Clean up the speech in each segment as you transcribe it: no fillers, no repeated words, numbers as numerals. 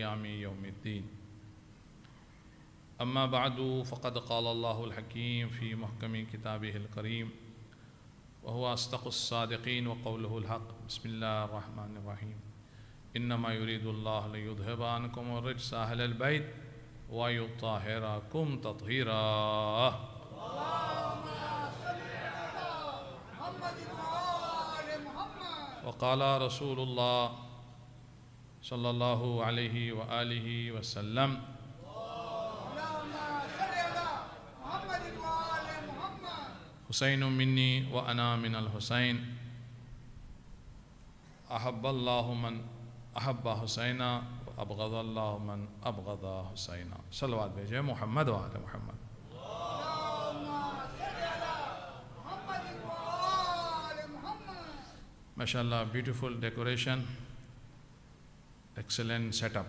قيام يوم الدين. أما بعد فقد قال الله الحكيم في محكم كتابه الكريم وهو أصدق الصادقين وقوله الحق. بسم الله الرحمن الرحيم. إنما يريد الله ليذهب عنكم الرجس أهل البيت ويطهركم تطهيرا. وقال رسول الله صلى الله عليه وآله وسلم حسين مني وأنا من الحسين أحب الله من أحب حسينا وأبغض الله من أبغض حسينا. صلوات بھیجے محمد وآل محمد. MashaAllah, beautiful decoration, excellent setup.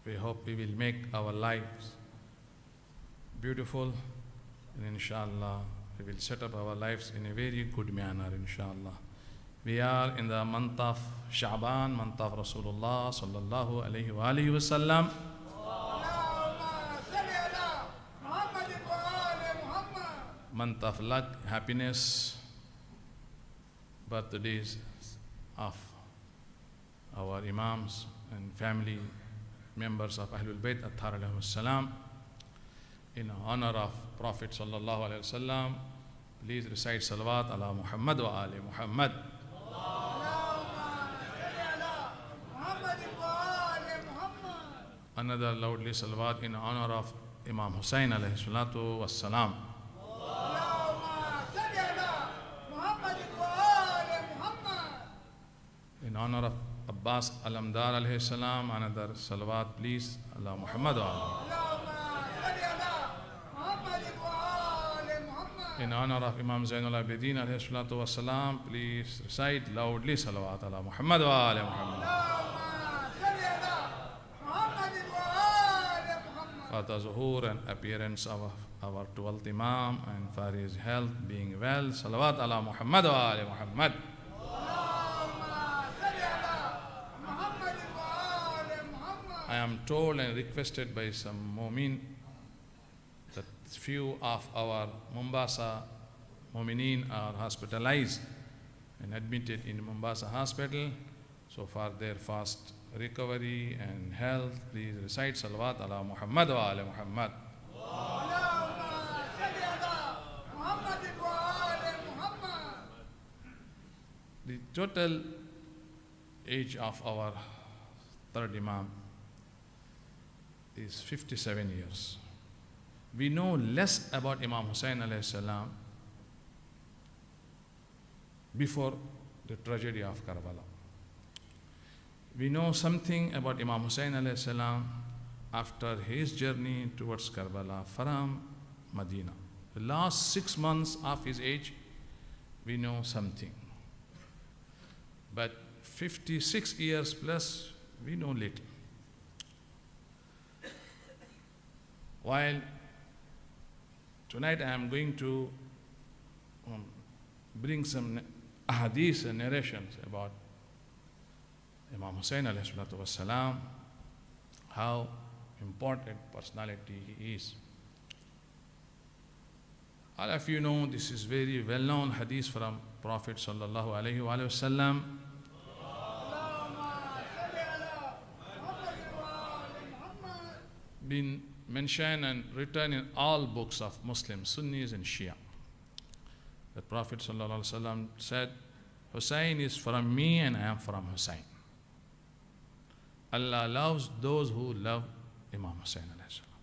We hope we will make our lives beautiful, and inshallah we will set up our lives in a very good manner, inshallah. We are in the month of Sha'ban, month of Rasulullah sallallahu alayhi wa alihi wa sallam. Month of luck, happiness, birthdays of our Imams and family members of Ahlul Bayt Athhar alayhi salam. In honor of Prophet sallallahu alayhi wa sallam, please recite salawat ala Muhammad wa ali Muhammad. Another loudly salawat in honor of Imam Hussain alayhi salatu wassalam. In honor of Abbas Alamdar alayhi salam, another salawat please ala Muhammad wa ali. In honor of Imam Zainul Abidin alayhi salatu wassalam, please recite loudly salawat ala Muhammad wa ali Muhammad. For the zuhur and appearance of our 12th Imam and for his health being well, salawat ala Muhammad wa ali Muhammad. I am told and requested by some mu'min that few of our Mombasa mu'mineen are hospitalized and admitted in Mombasa hospital. So for their fast recovery and health, please recite salawat ala Muhammad wa ala Muhammad. The total age of our third Imam is 57 years. We know less about Imam Hussain alayhi salam before the tragedy of Karbala. We know something about Imam Hussain alayhi salam after his journey towards Karbala from Medina. The last 6 months of his age, we know something. But 56 years plus, we know little. While tonight I am going to bring some ahadith and narrations about Imam Hussain alayhi salatu wassalam, how important personality he is. All of you know this is very well-known hadith from Prophet sallallahu alayhi wa sallam. Been mentioned and written in all books of Muslims, Sunnis and Shia. The Prophet sallallahu alaihi wasallam said, Hussain is from me and I am from Hussain. Allah loves those who love Imam Hussain alayhi salam.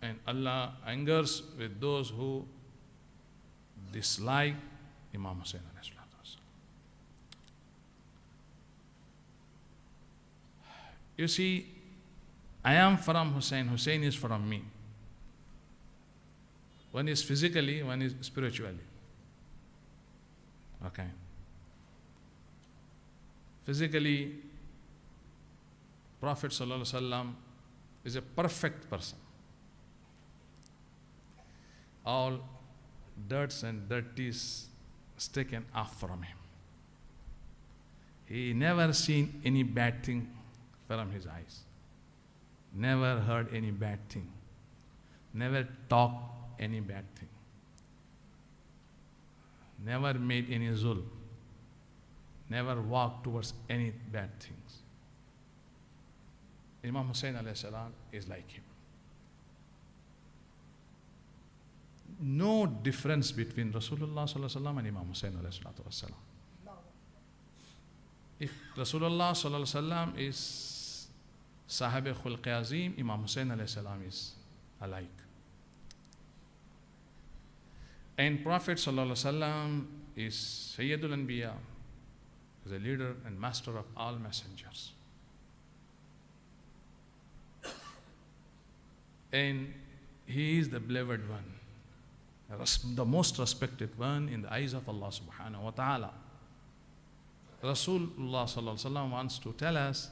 And Allah angers with those who dislike Imam Hussain alayhi salam. You see, I am from Hussain, Hussain is from me. One is physically, one is spiritually. Okay. Physically, Prophet sallallahu alaihi wasallam is a perfect person. All dirts and dirties is taken off from him. He never seen any bad thing from his eyes. Never heard any bad thing. Never talked any bad thing. Never made any zulm. Never walked towards any bad things. Imam Hussain alayhi salam is like him. No difference between Rasulullah sallallahu alaihi wasallam and Imam Hussain alayhi salatu wasalam. If Rasulullah sallallahu alaihi wasallam is Sahib Khulq Azim, Imam Hussain alayhi salam is alike. And Prophet sallallahu alaihi wasallam is Sayyidul Anbiya, is a leader and master of all messengers. And he is the beloved one, the most respected one in the eyes of Allah subhanahu wa ta'ala. Rasulullah sallallahu alaihi wasallam wants to tell us,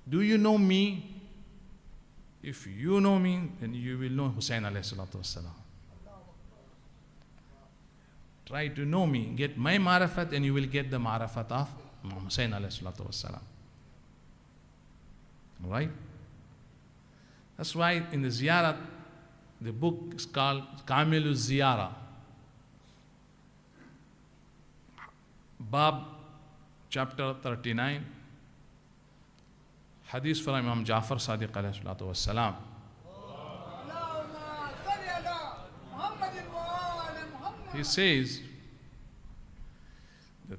do you know me? If you know me, then you will know Hussain alayhi salatu wasalam. Try to know me, get my marifat, and you will get the marifat of Imam Hussain alayhi salatu wasalam. Right? That's why in the Ziyarat, the book is called Kamilu Ziyara. Bab, chapter 39, Hadith from Imam Jafar Sadiq alayhi salatu wassalam. He says that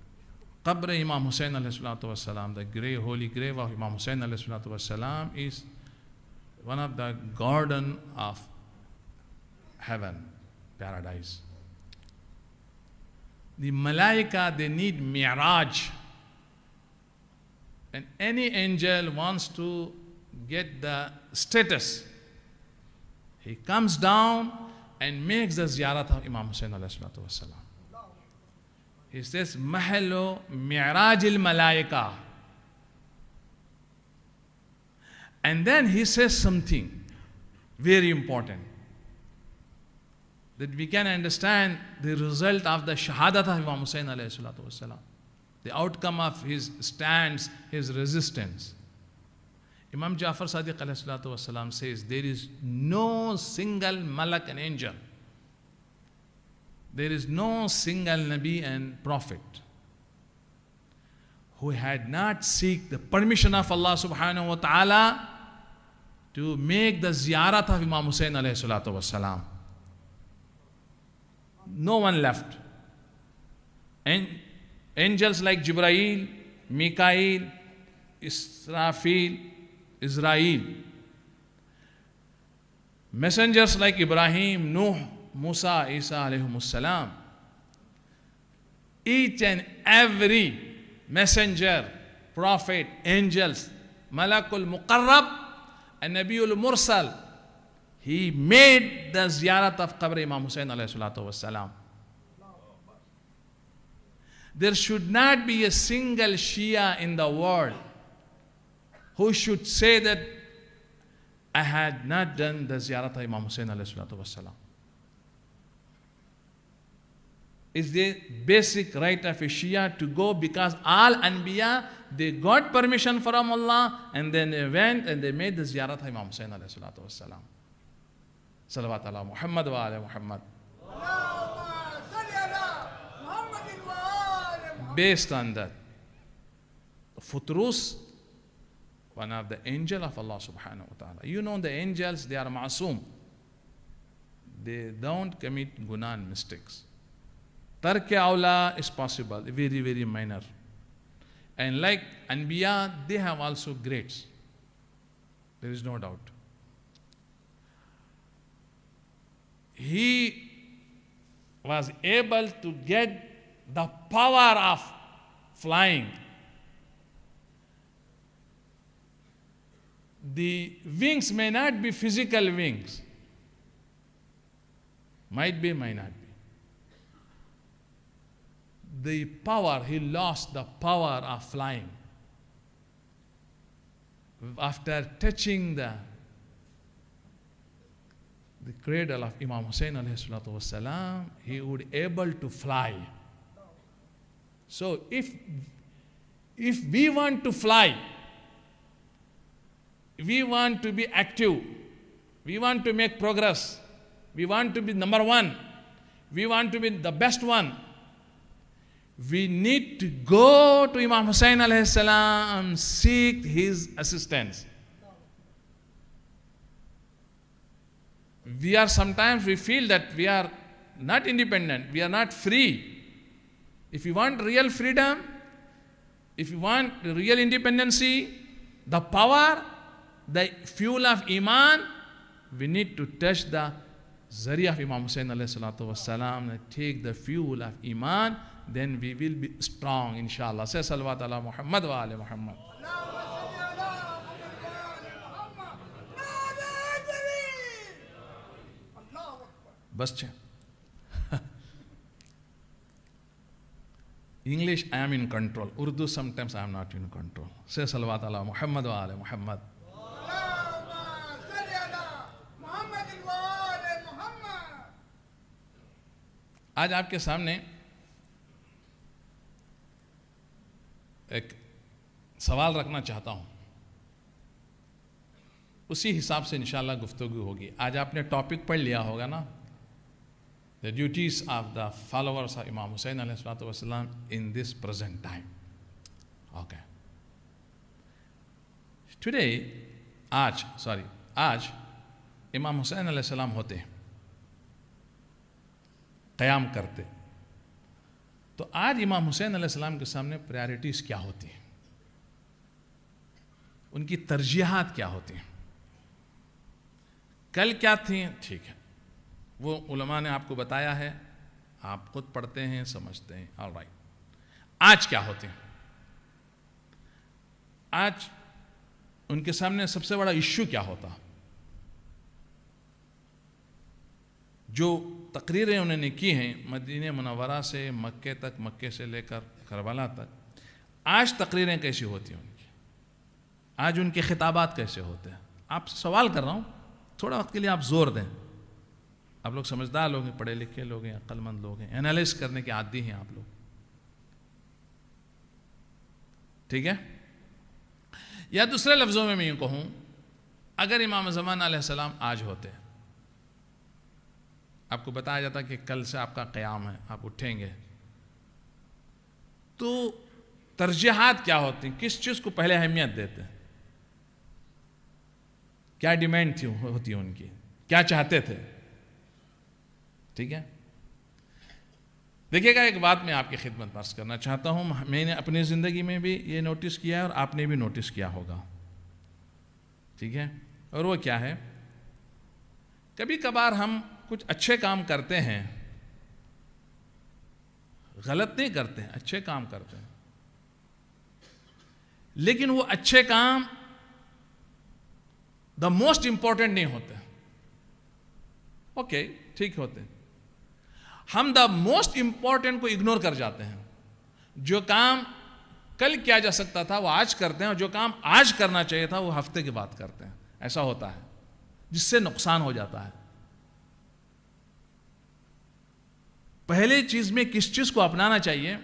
Qabr Imam Hussain alayhi salatu wassalam, the grave, holy grave of Imam Hussain alayhi salatu wassalam, is one of the garden of heaven, paradise. The Malaika, they need Mi'raj. And any angel wants to get the status. He comes down and makes the ziyarat of Imam Hussain alayhi salatu wasalam. He says, Mahallu Mi'raj al-Malaika. And then he says something very important, that we can understand the result of the shahadat of Imam Hussain alayhi salatu wasalam, the outcome of his stance, his resistance. Imam Jafar Sadiq alayhi salatu wasalam says, there is no single malak and angel, there is no single Nabi and Prophet who had not seek the permission of Allah subhanahu wa ta'ala to make the ziyarat of Imam Hussain alayhi salatu wasalam. No one left. And angels like Jibraeel, Mikael, Israfil, Israel, messengers like Ibrahim, Nuh, Musa, Isa alayhimus salam, each and every messenger, prophet, angels, Malakul Muqarrab, and Nabiul Mursal, he made the ziyarat of Qabr Imam Hussain alayhi salatu wassalam. There should not be a single Shia in the world who should say that I had not done the ziyarat of Imam Hussain alayhi salatu wassalam. It's the basic right of a Shia to go, because all Anbiya, they got permission from Allah and then they went and they made the ziyarat of Imam Hussain alayhi salatu wassalam. Salawat ala Muhammad wa ala Muhammad. Based on that, Futrus, one of the angel of Allah subhanahu wa ta'ala. You know the angels, they are ma'asum. They don't commit guna and mistakes. Tark-e awla is possible, very, very minor. And like Anbiya, they have also grades. There is no doubt. He was able to get the power of flying. The wings may not be physical wings. Might be, might not be. The power, he lost the power of flying. After touching the cradle of Imam Hussain alayhi salatu wasalam, he would able to fly. So if we want to fly, we want to be active, we want to make progress, we want to be number one, we want to be the best one, we need to go to Imam Hussain alayhi salam, seek his assistance. Sometimes we feel that we are not independent, we are not free. If you want real freedom, if you want real independency, the power, the fuel of Iman, we need to touch the Zariya of Imam Hussain alayhi salatu wassalam, take the fuel of Iman, then we will be strong, inshallah. Say salawat ala Muhammad wa ala Muhammad. Bas English, I am in control. Urdu, sometimes I am not in control. Say salawat ala Muhammad wa ala Muhammad. آج آپ کے سامنے ایک سوال رکھنا چاہتا ہوں، اسی حساب سے انشاءاللہ گفتگو ہوگی. آج آپ نے ٹاپک پڑھ لیا ہوگا نا، the duties of the followers of Imam Hussain alayhi salatu wasalam in this present time. Okay. Today, آج امام حسین علیہ السلام ہوتے ہیں، قیام کرتے، تو آج امام حسین علیہ السلام کے سامنے پرائرٹیز کیا ہوتی ہیں، ان کی ترجیحات کیا ہوتی ہیں؟ کل کیا تھیں؟ ٹھیک ہے، وہ علماء نے آپ کو بتایا ہے، آپ خود پڑھتے ہیں، سمجھتے ہیں. All right. آج کیا ہوتے ہیں؟ آج ان کے سامنے سب سے بڑا ایشو کیا ہوتا؟ جو تقریریں انہوں نے کی ہیں مدینہ منورہ سے مکے تک، مکے سے لے کر کربلا تک، آج تقریریں کیسی ہوتی ہیں ان کی؟ آج ان کے خطابات کیسے ہوتے ہیں؟ آپ سے سوال کر رہا ہوں، تھوڑا وقت کے لیے آپ زور دیں. آپ لوگ سمجھدار لوگ ہیں، پڑھے لکھے لوگ ہیں، عقل مند لوگ ہیں، انالائز کرنے کے عادی ہیں آپ لوگ. ٹھیک ہے؟ یا دوسرے لفظوں میں یوں کہوں، اگر امام زمان علیہ السلام آج ہوتے، آپ کو بتایا جاتا کہ کل سے آپ کا قیام ہے، آپ اٹھیں گے، تو ترجیحات کیا ہوتی ہیں؟ کس چیز کو پہلے اہمیت دیتے ہیں؟ کیا ڈیمانڈ ہوتی ہے ان کی؟ کیا چاہتے تھے؟ ٹھیک ہے؟ دیکھیے گا، ایک بات میں آپ کی خدمت میں عرض کرنا چاہتا ہوں، میں نے اپنی زندگی میں بھی یہ نوٹس کیا ہے اور آپ نے بھی نوٹس کیا ہوگا. ٹھیک ہے؟ اور وہ کیا ہے؟ کبھی کبھار ہم کچھ اچھے کام کرتے ہیں، غلط نہیں کرتے ہیں، اچھے کام کرتے ہیں، لیکن وہ اچھے کام دا موسٹ امپورٹنٹ نہیں ہوتے. اوکے، ٹھیک ہوتے، ہم دا موسٹ امپورٹنٹ کو اگنور کر جاتے ہیں. جو کام کل کیا جا سکتا تھا وہ آج کرتے ہیں، اور جو کام آج کرنا چاہیے تھا وہ ہفتے کے بعد کرتے ہیں. ایسا ہوتا ہے، جس سے نقصان ہو جاتا ہے. پہلے چیز میں کس چیز کو اپنانا چاہیے،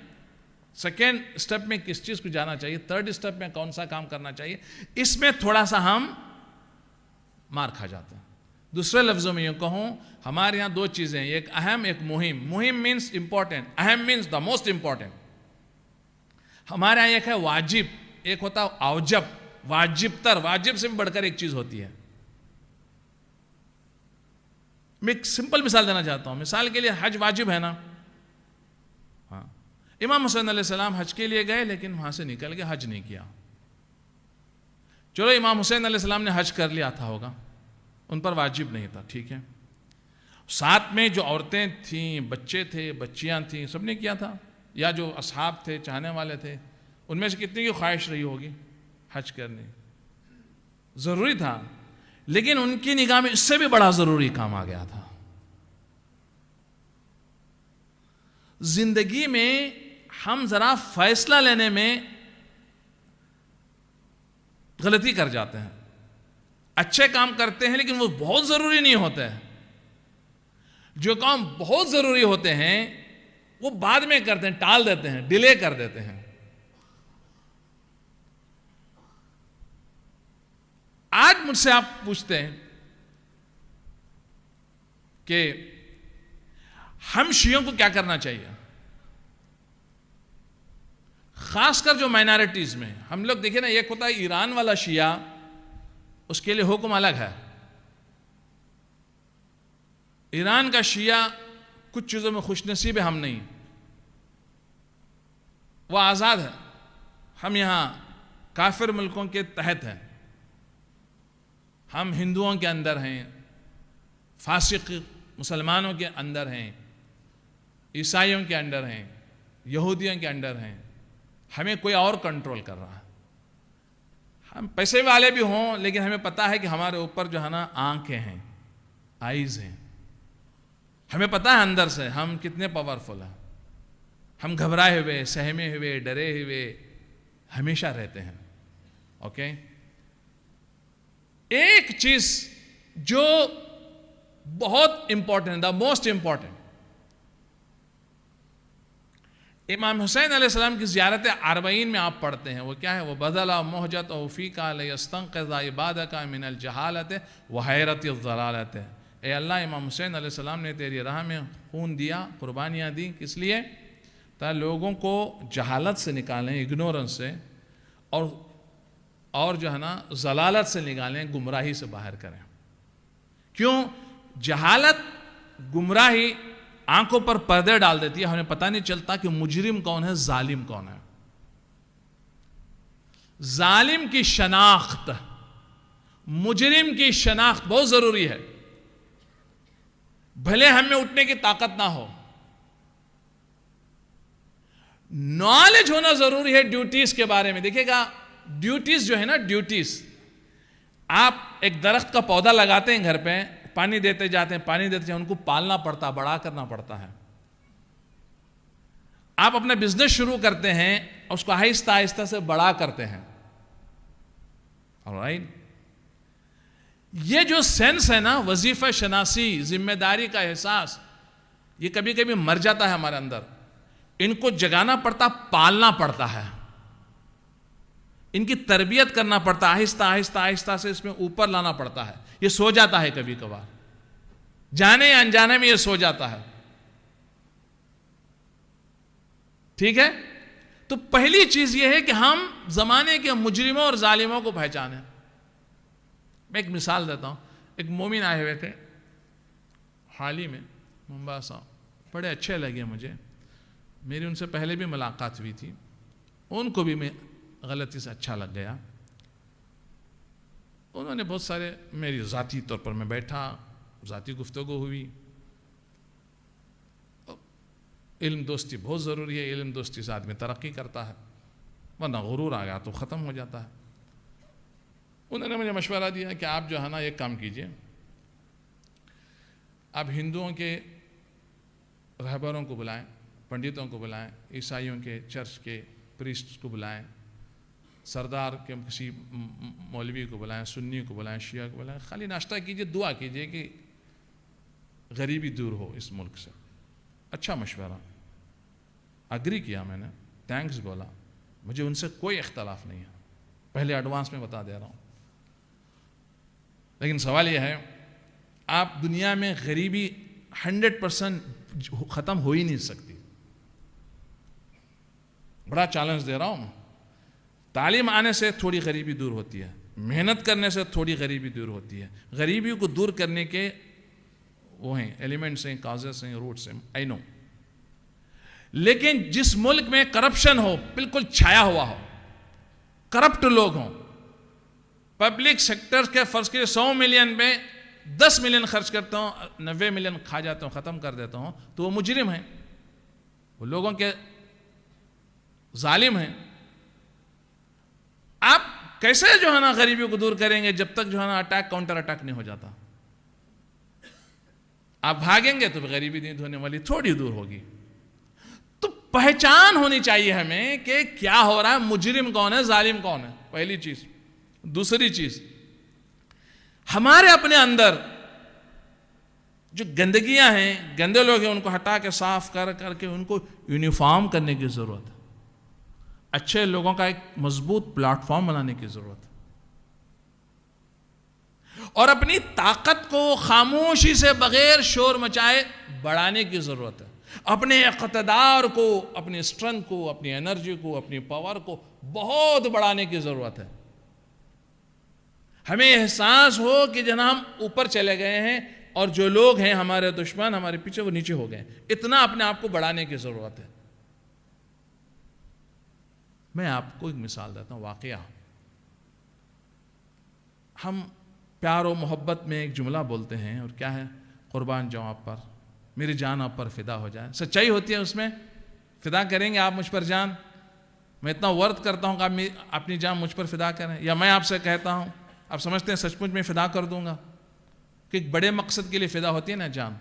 سیکنڈ اسٹیپ میں کس چیز کو جانا چاہیے، تھرڈ اسٹیپ میں کون سا کام کرنا چاہیے، اس میں تھوڑا سا ہم مار کھا جاتے ہیں. دوسرے لفظوں میں یہ کہوں، ہمارے یہاں دو چیزیں ہیں، ایک اہم، ایک مہم. مہم مینس امپورٹنٹ، اہم مینس دا موسٹ امپورٹنٹ. ہمارے یہاں ایک ہے واجب، ایک ہوتا ہے اوجب، واجب تر، واجب سے بھی بڑھ کر ایک چیز ہوتی ہے. میں ایک سمپل مثال دینا چاہتا ہوں. مثال کے لیے حج واجب ہے نا؟ ہاں. امام حسین علیہ السلام حج کے لیے گئے، لیکن وہاں سے نکل کے حج نہیں کیا. چلو امام حسین علیہ السلام نے حج کر لیا تھا ہوگا، ان پر واجب نہیں تھا، ٹھیک ہے. ساتھ میں جو عورتیں تھیں، بچے تھے، بچیاں تھیں، سب نے کیا تھا، یا جو اصحاب تھے، چاہنے والے تھے، ان میں سے کتنی کی خواہش رہی ہوگی حج کرنے؟ ضروری تھا، لیکن ان کی نگاہ میں اس سے بھی بڑا ضروری کام آ گیا تھا. زندگی میں ہم ذرا فیصلہ لینے میں غلطی کر جاتے ہیں. اچھے کام کرتے ہیں لیکن وہ بہت ضروری نہیں ہوتے. جو کام بہت ضروری ہوتے ہیں وہ بعد میں کرتے ہیں، ٹال دیتے ہیں، ڈیلے کر دیتے ہیں. آج مجھ سے آپ پوچھتے ہیں کہ ہم شیعوں کو کیا کرنا چاہیے، خاص کر جو مائنارٹیز میں. ہم لوگ دیکھیں نا، ایک ہوتا ہے ایران والا شیعہ، اس کے لیے حکم الگ ہے. ایران کا شیعہ کچھ چیزوں میں خوش نصیب ہے، ہم نہیں. وہ آزاد ہے، ہم یہاں کافر ملکوں کے تحت ہیں. ہم ہندوؤں کے اندر ہیں، فاسق مسلمانوں کے اندر ہیں، عیسائیوں کے اندر ہیں، یہودیوں کے اندر ہیں. ہمیں کوئی اور کنٹرول کر رہا ہے. ہم پیسے والے بھی ہوں، لیکن ہمیں پتا ہے کہ ہمارے اوپر جو ہے نا آنکھیں ہیں، آئیز ہیں. ہمیں پتا ہے اندر سے ہم کتنے پاورفل ہیں. ہم گھبرائے ہوئے، سہمے ہوئے، ڈرے ہوئے ہمیشہ رہتے ہیں. اوکے، ایک چیز جو بہت امپورٹنٹ، دا موسٹ امپورٹنٹ، امام حسین علیہ السلام کی زیارت اربعین میں آپ پڑھتے ہیں، وہ کیا ہے؟ وہ بدل محجت او فیکا لیستنقذ عبادک من الجہالت وحیرت الضلالت. اے اللہ، امام حسین علیہ السلام نے تیری راہ میں خون دیا، قربانیاں دی، کس لیے؟ تاکہ لوگوں کو جہالت سے نکالیں، اگنورنس سے، اور جو ہے نا ضلالت سے نکالیں، گمراہی سے باہر کریں. کیوں؟ جہالت، گمراہی آنکھوں پر پردے ڈال دیتی ہے. ہمیں پتہ نہیں چلتا کہ مجرم کون ہے، ظالم کون ہے. ظالم کی شناخت، مجرم کی شناخت بہت ضروری ہے. بھلے ہم میں اٹھنے کی طاقت نہ ہو، نالج ہونا ضروری ہے ڈیوٹیز کے بارے میں. دیکھیں گا، ڈیوٹیز جو ہے نا، ڈیوٹیز، آپ ایک درخت کا پودا لگاتے ہیں گھر پہ، پانی دیتے جاتے ہیں، پانی دیتے جاتے ہیں، ان کو پالنا پڑتا، بڑا کرنا پڑتا ہے. آپ اپنا بزنس شروع کرتے ہیں، اس کو آہستہ آہستہ سے بڑا کرتے ہیں. alright؟ یہ جو سینس ہے نا، وظیفہ شناسی، ذمہ داری کا احساس، یہ کبھی کبھی مر جاتا ہے ہمارے اندر. ان کو جگانا پڑتا، پالنا پڑتا ہے، ان کی تربیت کرنا پڑتا، آہستہ آہستہ آہستہ سے اس میں اوپر لانا پڑتا ہے. یہ سو جاتا ہے کبھی کبھار، جانے یا انجانے میں یہ سو جاتا ہے. ٹھیک ہے؟ تو پہلی چیز یہ ہے کہ ہم زمانے کے مجرموں اور ظالموں کو پہچانیں. میں ایک مثال دیتا ہوں. ایک مومن آئے ہوئے تھے حال ہی میں ممباسا، بڑے اچھے لگے مجھے. میری ان سے پہلے بھی ملاقات ہوئی تھی، ان کو بھی میں غلطی سے اچھا لگ گیا. انہوں نے بہت سارے، میری ذاتی طور پر میں بیٹھا، ذاتی گفتگو ہوئی. علم دوستی بہت ضروری ہے، علم دوستی سے آدمی ترقی کرتا ہے، ورنہ غرور آ گیا تو ختم ہو جاتا ہے. انہوں نے مجھے مشورہ دیا کہ آپ جو ہے نا ایک کام کیجئے، آپ ہندوؤں کے رہبروں کو بلائیں، پنڈتوں کو بلائیں، عیسائیوں کے چرچ کے پریسٹ کو بلائیں، سردار کے کسی مولوی کو بلائیں، سنی کو بلائیں، شیعہ کو بلائیں. خالی ناشتہ کیجئے، دعا کیجئے کہ غریبی دور ہو اس ملک سے. اچھا مشورہ، اگری کیا میں نے، تھینکس بولا. مجھے ان سے کوئی اختلاف نہیں ہے، پہلے ایڈوانس میں بتا دے رہا ہوں. لیکن سوال یہ ہے، آپ دنیا میں غریبی 100% ختم ہو ہی نہیں سکتی. بڑا چیلنج دے رہا ہوں میں. تعلیم آنے سے تھوڑی غریبی دور ہوتی ہے، محنت کرنے سے تھوڑی غریبی دور ہوتی ہے. غریبی کو دور کرنے کے وہ ہیں ایلیمنٹس ہیں، کازز ہیں، روٹس ہیں، آئی نو. لیکن جس ملک میں کرپشن ہو، بالکل چھایا ہوا ہو، کرپٹ لوگ ہوں، پبلک سیکٹر کے فرض کے 100 ملین میں 10 ملین خرچ کرتا ہوں، 90 ملین کھا جاتا ہوں، ختم کر دیتا ہوں، تو وہ مجرم ہیں، وہ لوگوں کے ظالم ہیں. آپ کیسے جو ہے نا غریبی کو دور کریں گے جب تک جو ہے نا اٹیک کاؤنٹر اٹیک نہیں ہو جاتا؟ آپ بھاگیں گے تو غریبی نہیں ہونے والی، تھوڑی دور ہوگی. تو پہچان ہونی چاہیے ہمیں کہ کیا ہو رہا ہے، مجرم کون ہے، ظالم کون ہے، پہلی چیز. دوسری چیز، ہمارے اپنے اندر جو گندگیاں ہیں، گندے لوگ ہیں، ان کو ہٹا کے صاف کر کے ان کو یونیفارم کرنے کی ضرورت ہے. اچھے لوگوں کا ایک مضبوط پلیٹ فارم بنانے کی ضرورت ہے. اور اپنی طاقت کو خاموشی سے بغیر شور مچائے بڑھانے کی ضرورت ہے. اپنے اقتدار کو، اپنی اسٹرنتھ کو، اپنی انرجی کو، اپنی پاور کو بہت بڑھانے کی ضرورت ہے. ہمیں احساس ہو کہ جناب ہم اوپر چلے گئے ہیں اور جو لوگ ہیں ہمارے دشمن ہمارے پیچھے وہ نیچے ہو گئے. اتنا اپنے آپ کو بڑھانے کی ضرورت ہے. میں آپ کو ایک مثال دیتا ہوں، واقعہ. ہم پیار و محبت میں ایک جملہ بولتے ہیں، اور کیا ہے؟ قربان جاؤں آپ پر، میری جان آپ پر فدا ہو جائے. سچائی ہوتی ہے اس میں. فدا کریں گے آپ مجھ پر جان؟ میں اتنا ورد کرتا ہوں کہ آپ اپنی جان مجھ پر فدا کریں، یا میں آپ سے کہتا ہوں آپ سمجھتے ہیں سچ مچ میں فدا کر دوں گا؟ کہ ایک بڑے مقصد کے لیے فدا ہوتی ہے نا جان.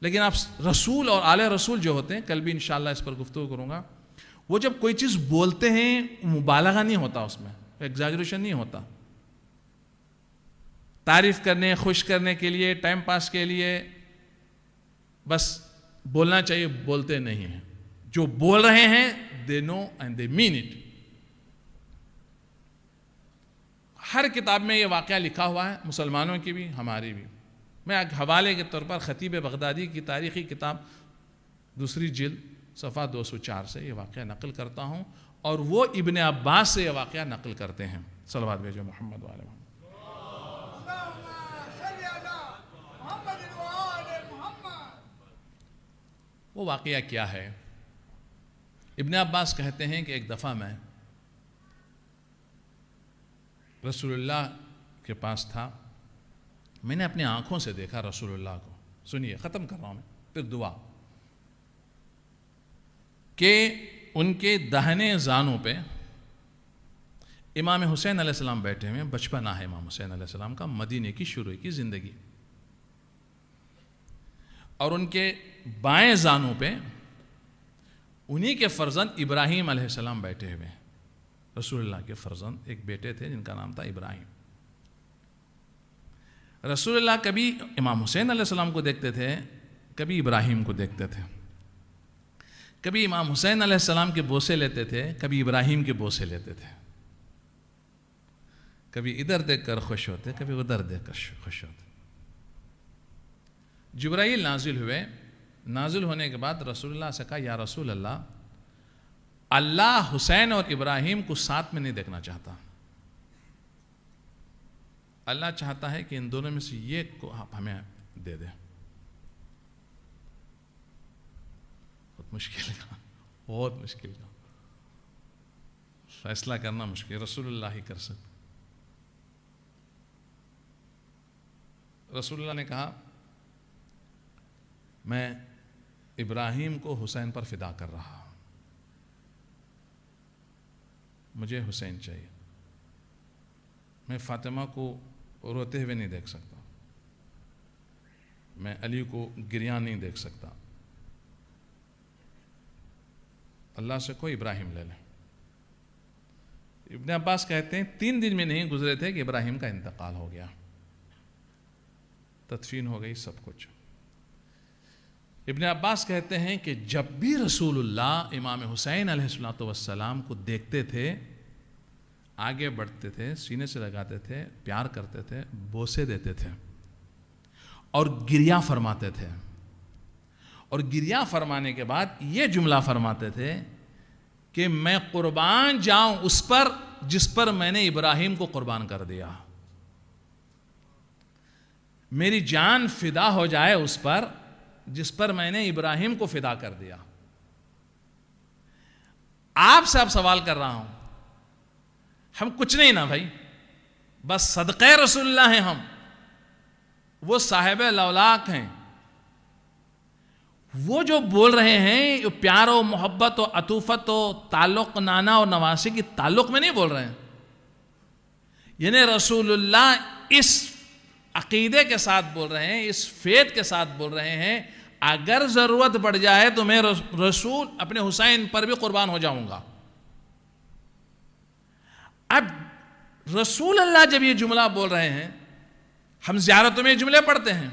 لیکن آپ رسول اور آل رسول جو ہوتے ہیں، کل بھی انشاءاللہ اس پر گفتگو کروں گا، وہ جب کوئی چیز بولتے ہیں مبالغہ نہیں ہوتا، اس میں ایگزاجریشن نہیں ہوتا. تعریف کرنے، خوش کرنے کے لیے، ٹائم پاس کے لیے بس بولنا چاہیے، بولتے نہیں ہیں. جو بول رہے ہیں they know and they mean it. ہر کتاب میں یہ واقعہ لکھا ہوا ہے، مسلمانوں کی بھی ہماری بھی. میں ایک حوالے کے طور پر خطیب بغدادی کی تاریخی کتاب 2 جلد صفحہ 204 سے یہ واقعہ نقل کرتا ہوں، اور وہ ابن عباس سے یہ واقعہ نقل کرتے ہیں. صلوات بھیجو محمد وعلی محمد. وہ واقعہ کیا ہے؟ ابن عباس کہتے ہیں کہ ایک دفعہ میں رسول اللہ کے پاس تھا. میں نے اپنی آنکھوں سے دیکھا رسول اللہ کو. سنیے، ختم کر رہا ہوں میں، پھر دعا. کہ ان کے داہنے زانوں پہ امام حسین علیہ السلام بیٹھے ہوئے ہیں. بچپنا ہے امام حسین علیہ السلام کا، مدینے کی شروع کی زندگی. اور ان کے بائیں زانوں پہ انہی کے فرزند ابراہیم علیہ السلام بیٹھے ہوئے ہیں. رسول اللہ کے فرزند ایک بیٹے تھے جن کا نام تھا ابراہیم. رسول اللہ کبھی امام حسین علیہ السلام کو دیکھتے تھے، کبھی ابراہیم کو دیکھتے تھے. کبھی امام حسین علیہ السلام کے بوسے لیتے تھے، کبھی ابراہیم کے بوسے لیتے تھے. کبھی ادھر دیکھ کر خوش ہوتے، کبھی ادھر دیکھ کر خوش ہوتے. جبرائیل نازل ہوئے. نازل ہونے کے بعد رسول اللہ سے کہا، یا رسول اللہ، اللہ حسین اور ابراہیم کو ساتھ میں نہیں دیکھنا چاہتا. اللہ چاہتا ہے کہ ان دونوں میں سے یہ کو آپ ہمیں دے دیں. بہت مشکل کا، بہت مشکل کا فیصلہ کرنا مشکل، رسول اللہ ہی کر سکتے. رسول اللہ نے کہا، میں ابراہیم کو حسین پر فدا کر رہا ہوں، مجھے حسین چاہیے. میں فاطمہ کو روتے ہوئے نہیں دیکھ سکتا، میں علی کو گریان نہیں دیکھ سکتا. اللہ سے کوئی ابراہیم لے لیں. ابن عباس کہتے ہیں 3 دن میں نہیں گزرے تھے کہ ابراہیم کا انتقال ہو گیا، تدفین ہو گئی، سب کچھ. ابن عباس کہتے ہیں کہ جب بھی رسول اللہ امام حسین علیہ السلام کو دیکھتے تھے، آگے بڑھتے تھے، سینے سے لگاتے تھے، پیار کرتے تھے، بوسے دیتے تھے اور گریہ فرماتے تھے. اور گریہ فرمانے کے بعد یہ جملہ فرماتے تھے کہ میں قربان جاؤں اس پر جس پر میں نے ابراہیم کو قربان کر دیا. میری جان فدا ہو جائے اس پر جس پر میں نے ابراہیم کو فدا کر دیا. آپ سے اب سوال کر رہا ہوں، ہم کچھ نہیں نا بھائی، بس صدقہ رسول اللہ ہیں ہم، وہ صاحب لولاک ہیں. وہ جو بول رہے ہیں پیار و محبت و عطوفت و تعلق نانا اور نواسی کی تعلق میں نہیں بول رہے ہیں. یعنی رسول اللہ اس عقیدے کے ساتھ بول رہے ہیں، اس فیت کے ساتھ بول رہے ہیں، اگر ضرورت پڑ جائے تو میں رسول اپنے حسین پر بھی قربان ہو جاؤں گا. اب رسول اللہ جب یہ جملہ بول رہے ہیں، ہم زیارتوں میں یہ جملے پڑھتے ہیں،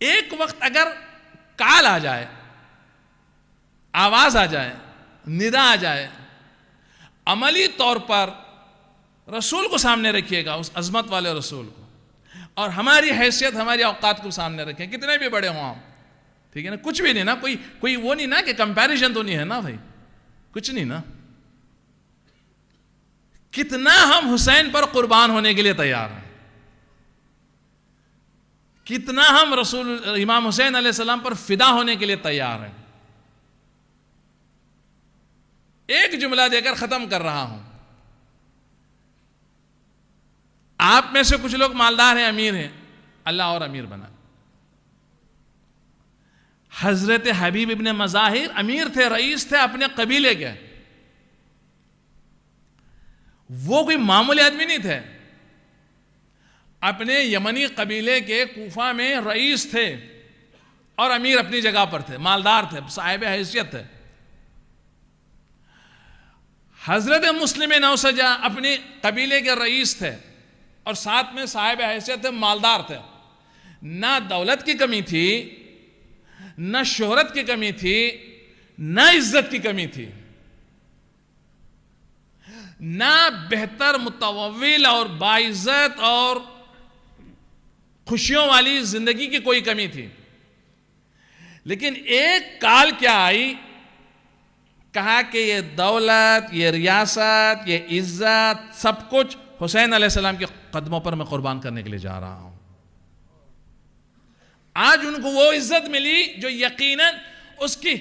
ایک وقت اگر کال آ جائے، آواز آ جائے، ندا آ جائے، عملی طور پر رسول کو سامنے رکھیے گا، اس عظمت والے رسول کو، اور ہماری حیثیت، ہماری اوقات کو سامنے رکھیں، کتنے بھی بڑے ہوں ہم، ٹھیک ہے نا، کچھ بھی نہیں نا، کوئی وہ نہیں نا کہ کمپیریزن تو نہیں ہے نا بھائی، کچھ نہیں نا، کتنا ہم حسین پر قربان ہونے کے لیے تیار ہیں، کتنا ہم امام حسین علیہ السلام پر فدا ہونے کے لیے تیار ہیں۔ ایک جملہ دے کر ختم کر رہا ہوں، آپ میں سے کچھ لوگ مالدار ہیں، امیر ہیں، اللہ اور امیر بنا۔ حضرت حبیب ابن مظاہر امیر تھے، رئیس تھے اپنے قبیلے کے، وہ کوئی معمولی آدمی نہیں تھے، اپنے یمنی قبیلے کے کوفہ میں رئیس تھے اور امیر اپنی جگہ پر تھے، مالدار تھے، صاحب حیثیت تھے۔ حضرت مسلم نوسجہ اپنے قبیلے کے رئیس تھے اور ساتھ میں صاحب حیثیت تھے، مالدار تھے، نہ دولت کی کمی تھی، نہ شہرت کی کمی تھی، نہ عزت کی کمی تھی، نہ بہتر متوول اور باعزت اور خوشیوں والی زندگی کی کوئی کمی تھی، لیکن ایک کال کیا آئی، کہا کہ یہ دولت، یہ ریاست، یہ عزت، سب کچھ حسین علیہ السلام کے قدموں پر میں قربان کرنے کے لیے جا رہا ہوں۔ آج ان کو وہ عزت ملی جو یقیناً اس کی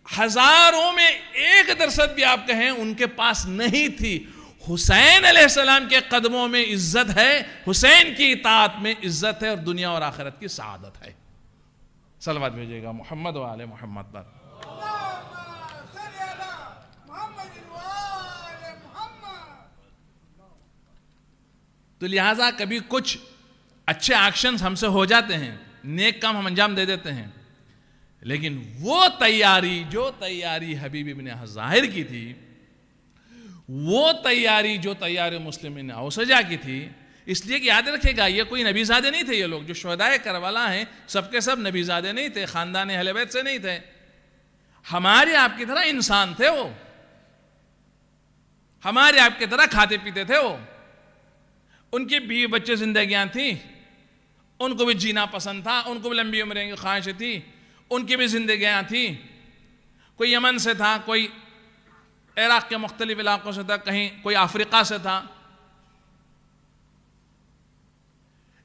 ہزاروں میں 1% بھی آپ کہیں ان کے پاس نہیں تھی۔ حسین علیہ السلام کے قدموں میں عزت ہے، حسین کی اطاعت میں عزت ہے، اور دنیا اور آخرت کی سعادت ہے۔ صلوات بھیجیے گا محمد و آل محمد پر۔ تو لہٰذا کبھی کچھ اچھے ایکشنز ہم سے ہو جاتے ہیں، نیک کام ہم انجام دے دیتے ہیں، لیکن وہ تیاری جو تیاری حبیب ابن ظاہر کی تھی، وہ تیاری جو تیاری مسلم ابن اوسجہ کی تھی، اس لیے کہ یاد رکھے گا یہ کوئی نبی زادے نہیں تھے، یہ لوگ جو شہدائے کربلا ہیں سب کے سب نبی زادے نہیں تھے، خاندان اہل بیت سے نہیں تھے، ہمارے آپ کی طرح انسان تھے، وہ ہمارے آپ کی طرح کھاتے پیتے تھے، وہ ان کی بیوی بچے زندگیاں تھیں، ان کو بھی جینا پسند تھا، ان کو بھی لمبی عمریں کی خواہش تھی، ان کی بھی زندگیاں تھیں، کوئی یمن سے تھا، کوئی عراق کے مختلف علاقوں سے تھا، کہیں کوئی افریقہ سے تھا،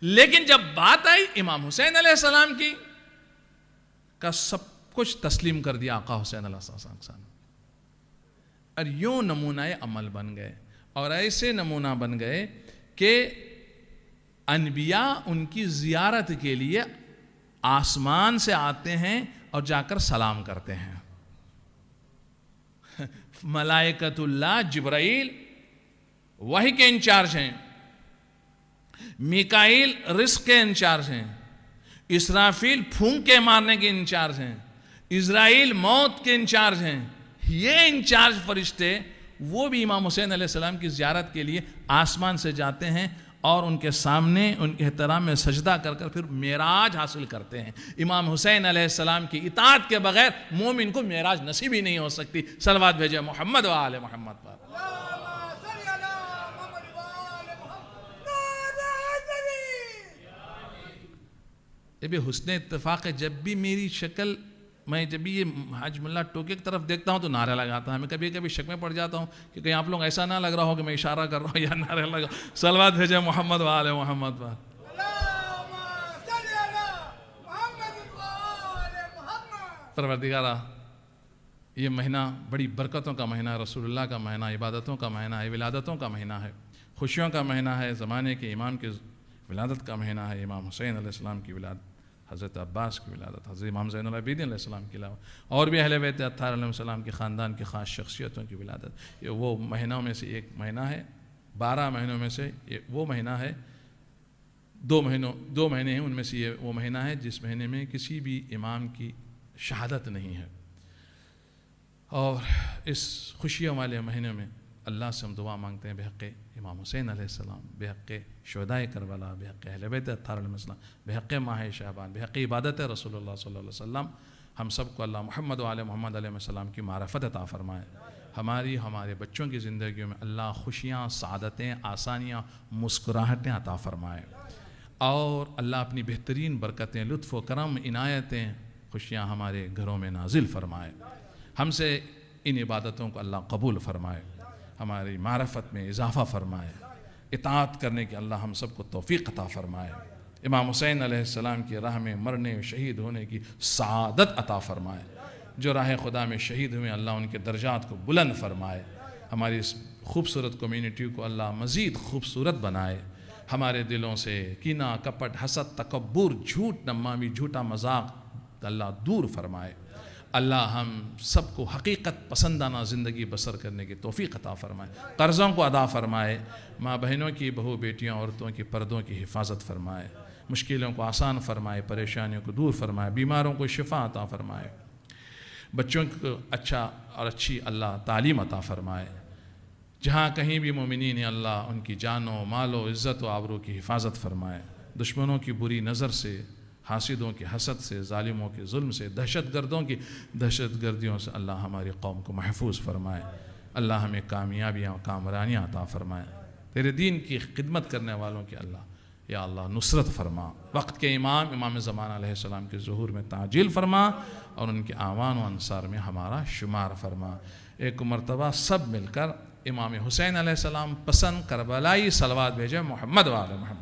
لیکن جب بات آئی امام حسین علیہ السلام کی کا سب کچھ تسلیم کر دیا آقا حسین علیہ السلام، اور یوں نمونہ عمل بن گئے، اور ایسے نمونہ بن گئے کہ انبیاء ان کی زیارت کے لیے آسمان سے آتے ہیں اور جا کر سلام کرتے ہیں۔ ملائکۃ اللہ جبرائیل وحی کے انچارج ہیں، میکائیل رزق کے انچارج ہیں، اسرافیل پھونک کے مارنے کے انچارج ہیں، اسرائیل موت کے انچارج ہیں، یہ انچارج فرشتے وہ بھی امام حسین علیہ السلام کی زیارت کے لیے آسمان سے جاتے ہیں اور ان کے سامنے ان کے احترام میں سجدہ کر کر پھر معراج حاصل کرتے ہیں۔ امام حسین علیہ السلام کی اطاعت کے بغیر مومن کو معراج نصیب ہی نہیں ہو سکتی۔ صلوات بھیجے محمد و آل محمد پر۔ یہ بھی حسن اتفاق ہے، جب بھی میری شکل، میں جب بھی یہ حاج ملا ٹوکے کی طرف دیکھتا ہوں تو نعرہ لگاتا ہوں، میں کبھی کبھی شک میں پڑ جاتا ہوں کہ کہیں آپ لوگ ایسا نہ لگ رہا ہو کہ میں اشارہ کر رہا ہوں یا نعرہ لگا۔ صلوات بھیجے محمد و آل محمد پر۔ پروردگارہ، یہ مہینہ بڑی برکتوں کا مہینہ ہے، رسول اللہ کا مہینہ، عبادتوں کا مہینہ ہے، ولادتوں کا مہینہ ہے، خوشیوں کا مہینہ ہے، زمانے کے امام کی ولادت کا مہینہ ہے، امام حسین علیہ السلام کی ولادت، حضرت عباس کی ولادت، حضرت امام زین العابدین علیہ السلام کے علاوہ اور بھی اہل بیت اطہار علیہ السلام کے خاندان کی خاص شخصیتوں کی ولادت۔ یہ وہ مہینوں میں سے ایک مہینہ ہے، 12 مہینوں میں سے یہ وہ مہینہ ہے، دو مہینے ہیں ان میں سے یہ وہ مہینہ ہے جس مہینے میں کسی بھی امام کی شہادت نہیں ہے، اور اس خوشیوں والے مہینے میں اللہ سے ہم دعا مانگتے ہیں بحق امام حسین علیہ السلام، بحق شہداء کربلا، بحق اہل بیت اطہار علیہ السلام، بحق ماہ شعبان، بحق عبادت رسول اللہ صلی اللہ علیہ وسلم، ہم سب کو اللہ محمد و آل محمد علیہ السلام کی معرفت عطا فرمائے. ہمارے بچوں کی زندگیوں میں اللہ خوشیاں، سعادتیں، آسانیاں، مسکراہٹیں عطا فرمائے، اور اللہ اپنی بہترین برکتیں، لطف و کرم، عنایتیں، خوشیاں ہمارے گھروں میں نازل فرمائے. ہم سے ان عبادتوں کو اللہ قبول فرمائے، ہماری معرفت میں اضافہ فرمائے، اطاعت کرنے کی اللہ ہم سب کو توفیق عطا فرمائے. امام حسین علیہ السلام کی راہ میں مرنے، شہید ہونے کی سعادت عطا فرمائے. جو راہ خدا میں شہید ہوئے اللہ ان کے درجات کو بلند فرمائے. ہماری اس خوبصورت کمیونٹی کو اللہ مزید خوبصورت بنائے. ہمارے دلوں سے کینہ، کپٹ، حسد، تکبر، جھوٹ نمامی، جھوٹا مذاق اللہ دور فرمائے. اللہ ہم سب کو حقیقت پسندانہ زندگی بسر کرنے کی توفیق عطا فرمائے. قرضوں کو ادا فرمائے. ماں بہنوں کی، بہو بیٹیاں، عورتوں کی پردوں کی حفاظت فرمائے. مشکلوں کو آسان فرمائے، پریشانیوں کو دور فرمائے، بیماروں کو شفا عطا فرمائے. بچوں کو اچھا اور اچھی اللہ تعلیم عطا فرمائے. جہاں کہیں بھی مومنین اللہ ان کی جانوں، مالوں، عزت و آبرو کی حفاظت فرمائے. دشمنوں کی بری نظر سے، حاسدوں کی حسد سے، ظالموں کے ظلم سے، دہشت گردوں کی دہشت گردیوں سے اللہ ہماری قوم کو محفوظ فرمائے. اللہ ہمیں کامیابیاں، کامرانیاں عطا فرمائے. تیرے دین کی خدمت کرنے والوں کی اللہ یا اللہ نصرت فرما. وقت کے امام زمانہ علیہ السلام کے ظہور میں تعجیل فرما، اور ان کے اعوان و انصار میں ہمارا شمار فرما. ایک مرتبہ سب مل کر امام حسین علیہ السلام پسند کربلائی صلوات بھیجے محمد و آل محمد.